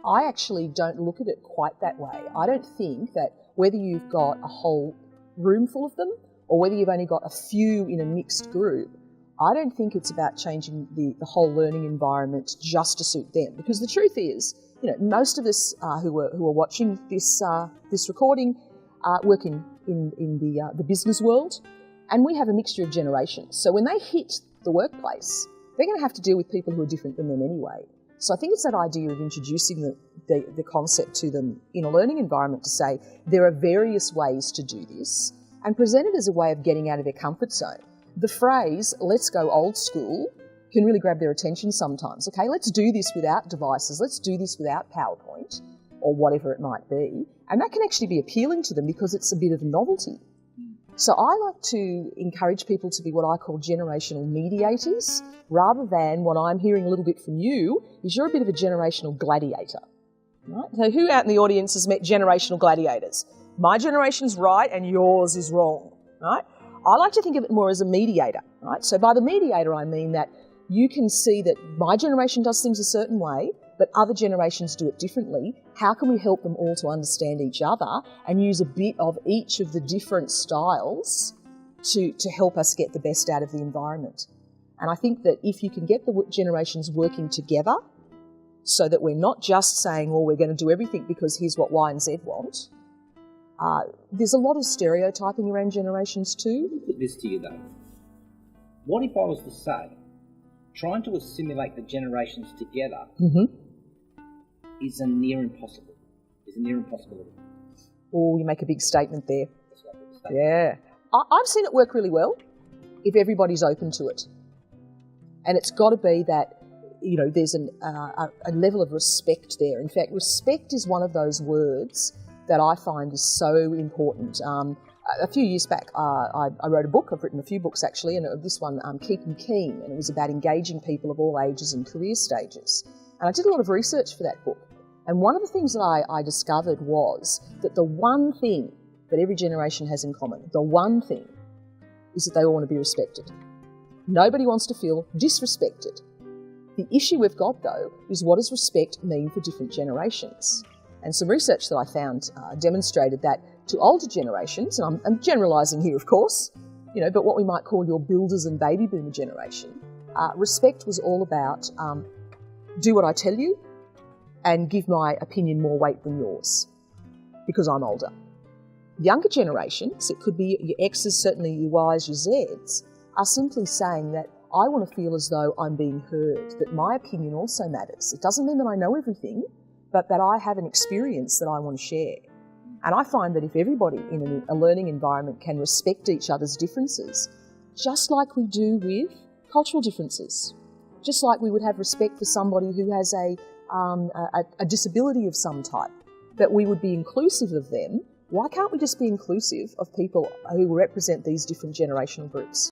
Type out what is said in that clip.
I actually don't look at it quite that way. I don't think that whether you've got a whole room full of them or whether you've only got a few in a mixed group, I don't think it's about changing the whole learning environment just to suit them. Because the truth is, most of us who are watching this recording work in the business world, and we have a mixture of generations. So when they hit the workplace, they're going to have to deal with people who are different than them anyway. So I think it's that idea of introducing the concept to them in a learning environment to say there are various ways to do this and present it as a way of getting out of their comfort zone. The phrase, let's go old school, can really grab their attention sometimes. Okay, let's do this without devices, let's do this without PowerPoint or whatever it might be. And that can actually be appealing to them because it's a bit of a novelty. So I like to encourage people to be what I call generational mediators, rather than what I'm hearing a little bit from you is you're a bit of a generational gladiator. Right? So who out in the audience has met generational gladiators? My generation's right and yours is wrong. Right? I like to think of it more as a mediator. Right? So by the mediator I mean that you can see that my generation does things a certain way, but other generations do it differently. How can we help them all to understand each other and use a bit of each of the different styles to help us get the best out of the environment? And I think that if you can get the generations working together so that we're not just saying, well, we're going to do everything because here's what Y and Z want. There's a lot of stereotyping around generations too. Let me put this to you though. What if I was to say, trying to assimilate the generations together is a near impossibility. Oh, you make a big statement there. Yeah. I've seen it work really well if everybody's open to it. And it's got to be that, there's a level of respect there. In fact, respect is one of those words that I find is so important. A few years back, I wrote a book. I've written a few books actually, and this one, Keep 'em Keen, and it was about engaging people of all ages and career stages. And I did a lot of research for that book. And one of the things that I discovered was that the one thing that every generation has in common, the one thing, is that they all want to be respected. Nobody wants to feel disrespected. The issue we've got, though, is what does respect mean for different generations? And some research that I found demonstrated that to older generations, and I'm generalising here, of course, but what we might call your builders and baby boomer generation, respect was all about do what I tell you and give my opinion more weight than yours because I'm older. Younger generations, it could be your X's, certainly your Y's, your Z's, are simply saying that I want to feel as though I'm being heard, that my opinion also matters. It doesn't mean that I know everything, but that I have an experience that I want to share. And I find that if everybody in a learning environment can respect each other's differences, just like we do with cultural differences, just like we would have respect for somebody who has a disability of some type, that we would be inclusive of them, why can't we just be inclusive of people who represent these different generational groups?